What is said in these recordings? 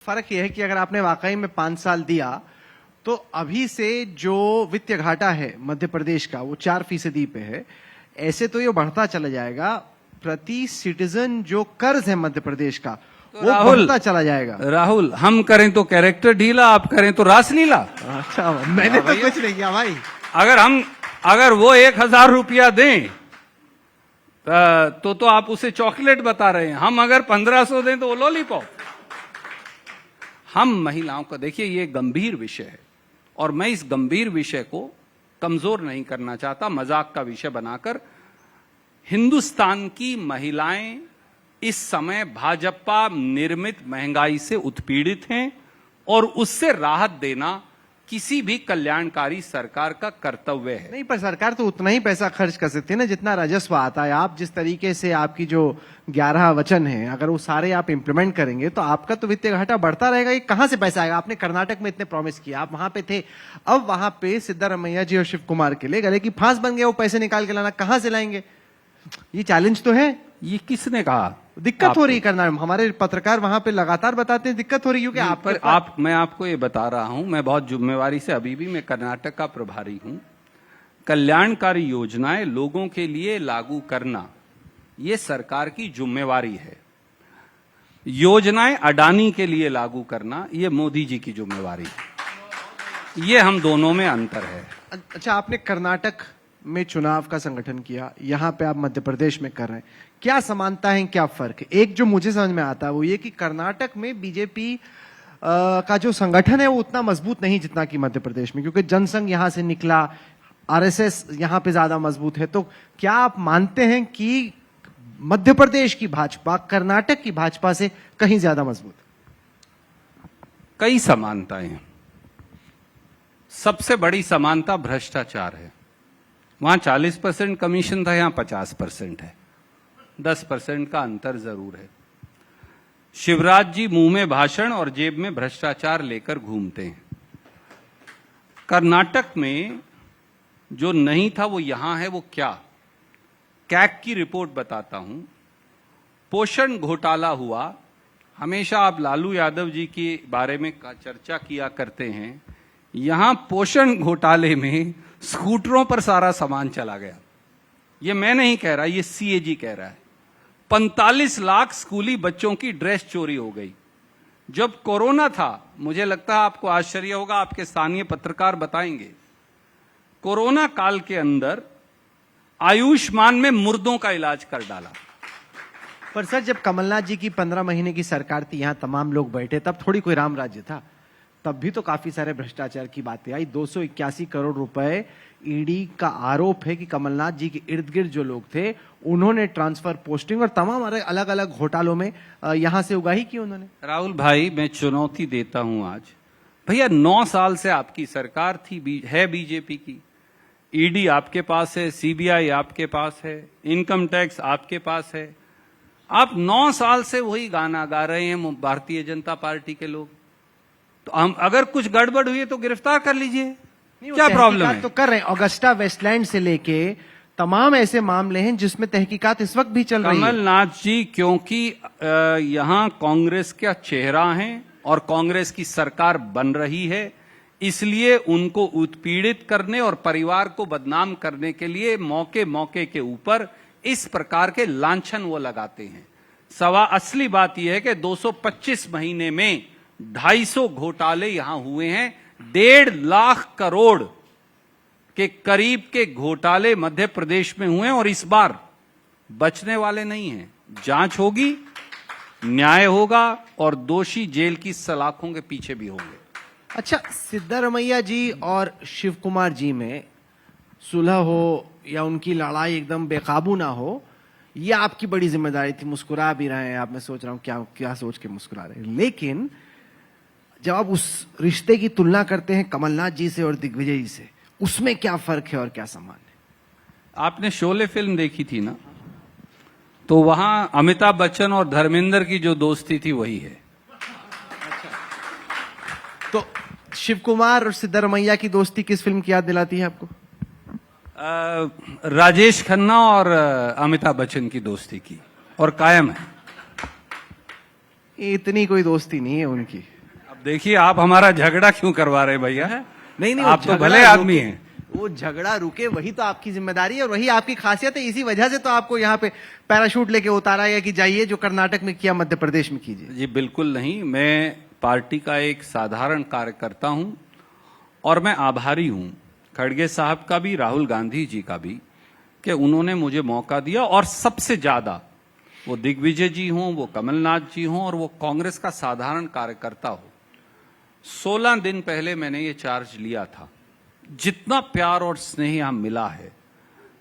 फर्क यह है कि अगर आपने वाकई में 5 साल दिया तो अभी से जो वित्तीय घाटा है मध्य प्रदेश का वो 4% पे है। ऐसे तो ये बढ़ता चला जाएगा। प्रति सिटीजन जो कर्ज है मध्य प्रदेश का तो वो बढ़ता चला जाएगा। राहुल, हम करें तो कैरेक्टर ढीला, आप करें तो रासलीला। अच्छा, मैंने तो कुछ नहीं किया भाई। अगर वो 1,000 रुपया दें तो आप उसे चॉकलेट बता रहे हैं। हम अगर 1,500 दें तो वो लॉलीपॉप। हम महिलाओं का, देखिए ये गंभीर विषय है और मैं इस गंभीर विषय को कमजोर नहीं करना चाहता, मजाक का विषय बनाकर। हिंदुस्तान की महिलाएं इस समय भाजपा निर्मित महंगाई से उत्पीड़ित हैं और उससे राहत देना किसी भी कल्याणकारी सरकार का कर्तव्य है। नहीं, पर सरकार तो उतना ही पैसा खर्च कर सकती है ना जितना राजस्व आता है। आप जिस तरीके से आपकी जो 11 वचन है, अगर वो सारे आप इंप्लीमेंट करेंगे तो आपका तो वित्तीय घाटा बढ़ता रहेगा। ये कहां से पैसा आएगा? आपने कर्नाटक में इतने प्रॉमिस किया, आप वहां पे थे, अब वहां पे सिद्धारमैया जी और शिव कुमार के लिए गले की फांस बन गया। वो पैसे निकाल के लाना कहां से लाएंगे? ये चैलेंज तो है। ये किसने कहा? दिक्कत हो रही है करना। हमारे पत्रकार वहां पे लगातार बताते हैं दिक्कत हो रही है क्योंकि मैं आपको ये बता रहा हूं, मैं बहुत जिम्मेवारी से, अभी भी मैं कर्नाटक का प्रभारी हूं। कल्याणकारी योजनाएं लोगों के लिए लागू करना ये सरकार की जिम्मेवारी है। योजनाएं अडानी के लिए लागू करना ये मोदी जी की जिम्मेवारी है। ये हम दोनों में अंतर है। अच्छा, आपने कर्नाटक में चुनाव का संगठन किया, यहां पे आप मध्य प्रदेश में कर रहे हैं, क्या समानता है, क्या फर्क है? एक जो मुझे समझ में आता है वो ये कि कर्नाटक में बीजेपी का जो संगठन है वो उतना मजबूत नहीं जितना कि मध्य प्रदेश में, क्योंकि जनसंघ यहां से निकला, आरएसएस यहां पे ज्यादा मजबूत है। तो क्या आप मानते हैं कि मध्य प्रदेश की भाजपा कर्नाटक की भाजपा से कहीं ज्यादा मजबूत? कई समानताएं हैं। सबसे बड़ी समानता भ्रष्टाचार है। वहां 40% कमीशन था, यहां 50% है। 10% का अंतर जरूर है। शिवराज जी मुंह में भाषण और जेब में भ्रष्टाचार लेकर घूमते हैं। कर्नाटक में जो नहीं था वो यहां है। वो क्या? कैग की रिपोर्ट बताता हूं। पोषण घोटाला हुआ। हमेशा आप लालू यादव जी के बारे में चर्चा किया करते हैं। यहां पोषण घोटाले में स्कूटरों पर सारा सामान चला गया। ये मैं नहीं कह रहा, ये सीएजी कह रहा है। 45 लाख स्कूली बच्चों की ड्रेस चोरी हो गई। जब कोरोना था, मुझे लगता है आपको आश्चर्य होगा, आपके स्थानीय पत्रकार बताएंगे, कोरोना काल के अंदर आयुष्मान में मुर्दों का इलाज कर डाला। पर सर, जब कमलनाथ जी की 15 महीने की सरकार थी, यहां तमाम लोग बैठे, तब थोड़ी कोई राम राज्य था। तब भी तो काफी सारे भ्रष्टाचार की बातें आई। 281 करोड़ रुपए ईडी का आरोप है कि कमलनाथ जी के इर्द गिर्द जो लोग थे उन्होंने ट्रांसफर, पोस्टिंग और तमाम अलग अलग घोटालों में यहां से उगाही की उन्होंने। राहुल भाई, मैं चुनौती देता हूं आज। भैया 9 साल से आपकी सरकार थी, है बीजेपी की। ईडी आपके पास है, सीबीआई आपके पास है, इनकम टैक्स आपके पास है। आप 9 साल से वही गाना गा रहे हैं भारतीय जनता पार्टी के लोग। तो हम अगर कुछ गड़बड़ हुई है तो गिरफ्तार कर लीजिए, क्या प्रॉब्लम है? तो कर रहे हैं। ऑगस्टा वेस्टलैंड से लेके तमाम ऐसे मामले हैं जिसमें तहकीकात इस वक्त भी चल रही है। कमलनाथ जी क्योंकि यहां कांग्रेस का चेहरा है और कांग्रेस की सरकार बन रही है, इसलिए उनको उत्पीड़ित करने और परिवार को बदनाम करने के लिए मौके मौके के ऊपर इस प्रकार के लांछन वो लगाते हैं। असली बात यह है कि 225 महीने में 250 घोटाले यहां हुए हैं। 1.5 लाख करोड़ के करीब के घोटाले मध्य प्रदेश में हुए हैं और इस बार बचने वाले नहीं हैं। जांच होगी, न्याय होगा और दोषी जेल की सलाखों के पीछे भी होंगे। अच्छा, सिद्धारमैया जी और शिव कुमार जी में सुलह हो या उनकी लड़ाई एकदम बेकाबू ना हो, यह आपकी बड़ी जिम्मेदारी थी। मुस्कुरा भी रहे हैं आप, मैं सोच रहा हूं क्या क्या सोच के मुस्कुरा रहे हैं। लेकिन जब आप उस रिश्ते की तुलना करते हैं कमलनाथ जी से और दिग्विजय जी से, उसमें क्या फर्क है और क्या समान है? आपने शोले फिल्म देखी थी ना, तो वहां अमिताभ बच्चन और धर्मेंद्र की जो दोस्ती थी वही है। तो शिव कुमार और सिद्धारमैया की दोस्ती किस फिल्म की याद दिलाती है आपको? राजेश खन्ना और अमिताभ बच्चन की दोस्ती की, और कायम है। इतनी कोई दोस्ती नहीं है उनकी। अब देखिए आप हमारा झगड़ा क्यों करवा रहे भैया? नहीं नहीं, आप वो तो भले झगड़ा आदमी रुके, हैं। वो झगड़ा रुके वही तो आपकी जिम्मेदारी है और वही आपकी खासियत है। इसी वजह से तो आपको यहाँ पे पैराशूट लेके उतारा गया कि जाइए जो कर्नाटक में किया मध्य प्रदेश में कीजिए। जी बिल्कुल नहीं, मैं पार्टी का एक साधारण कार्यकर्ता हूं और मैं आभारी हूं खड़गे साहब का भी, राहुल गांधी जी का भी, कि उन्होंने मुझे मौका दिया। और सबसे ज्यादा वो दिग्विजय जी हों, वो कमलनाथ जी हों और वो कांग्रेस का साधारण कार्यकर्ता हो। 16 दिन पहले मैंने ये चार्ज लिया था। जितना प्यार और स्नेह यहां मिला है,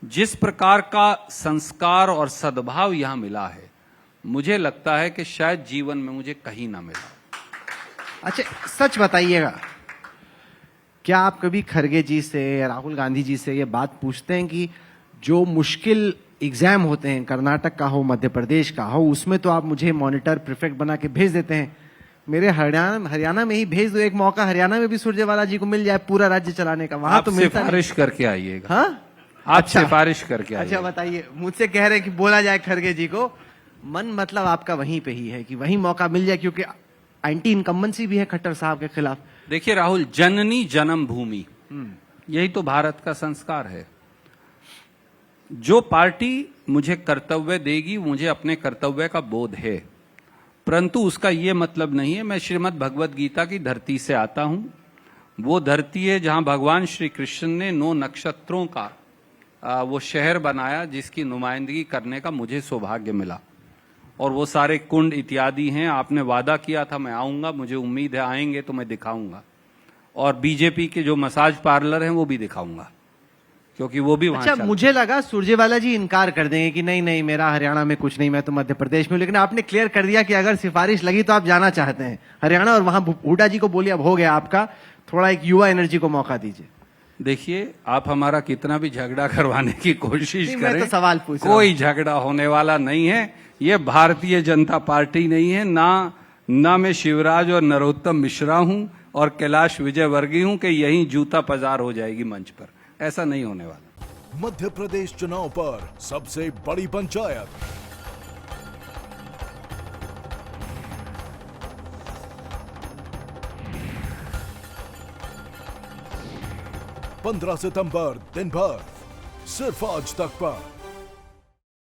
जिस प्रकार का संस्कार और सद्भाव यहां मिला है, मुझे लगता है कि शायद जीवन में मुझे कहीं ना मिला। अच्छा सच बताइएगा, क्या आप कभी खरगे जी से या राहुल गांधी जी से ये बात पूछते हैं कि जो मुश्किल एग्जाम होते हैं, कर्नाटक का हो, मध्य प्रदेश का हो, उसमें तो आप मुझे मॉनिटर प्रीफेक्ट बना के भेज देते हैं, मेरे हरियाणा में ही भेज दो, एक मौका हरियाणा में भी सुरजेवाला जी को मिल जाए पूरा राज्य चलाने का, वहां तो मिलता नहीं। सिफारिश करके आइएगा। हाँ आप अच्छा। सिफारिश करके आइएगा। अच्छा बताइए, मुझसे कह रहे हैं कि बोला जाए खरगे जी को, मन मतलब आपका वहीं पे ही है कि वहीं मौका मिल जाए, क्योंकि एंटी इनकम्बेंसी भी है खट्टर साहब के खिलाफ। देखिए राहुल, जननी जन्म भूमि, यही तो भारत का संस्कार है। जो पार्टी मुझे कर्तव्य देगी, मुझे अपने कर्तव्य का बोध है, परंतु उसका यह मतलब नहीं है। मैं श्रीमद् भगवत गीता की धरती से आता हूं। वो धरती है जहां भगवान श्री कृष्ण ने 9 नक्षत्रों का वो शहर बनाया, जिसकी नुमाइंदगी करने का मुझे सौभाग्य मिला। और वो सारे कुंड इत्यादि हैं। आपने वादा किया था मैं आऊंगा, मुझे उम्मीद है आएंगे तो मैं दिखाऊंगा। और बीजेपी के जो मसाज पार्लर हैं वो भी दिखाऊंगा, क्योंकि वो भी वहां अच्छा, मुझे लगा सुरजेवाला जी इनकार कर देंगे कि नहीं नहीं मेरा हरियाणा में कुछ नहीं, मैं तो मध्य प्रदेश में, लेकिन आपने क्लियर कर दिया कि अगर सिफारिश लगी तो आप जाना चाहते हैं हरियाणा, और वहां हुड्डा जी को बोलिए अब हो गया आपका, थोड़ा एक युवा एनर्जी को मौका दीजिए। देखिए, आप हमारा कितना भी झगड़ा करवाने की कोशिश नहीं, मैं करें, तो सवाल पूछ रहा हूं। कोई झगड़ा होने वाला नहीं है। ये भारतीय जनता पार्टी नहीं है, ना मैं शिवराज और नरोत्तम मिश्रा हूं और कैलाश विजयवर्गीय हूं कि यहीं जूता पजार हो जाएगी मंच पर। ऐसा नहीं होने वाला। मध्य प्रदेश चुनाव पर सबसे बड़ी पंचायत 15 सितंबर दिन भर सिर्फ आज तक पर।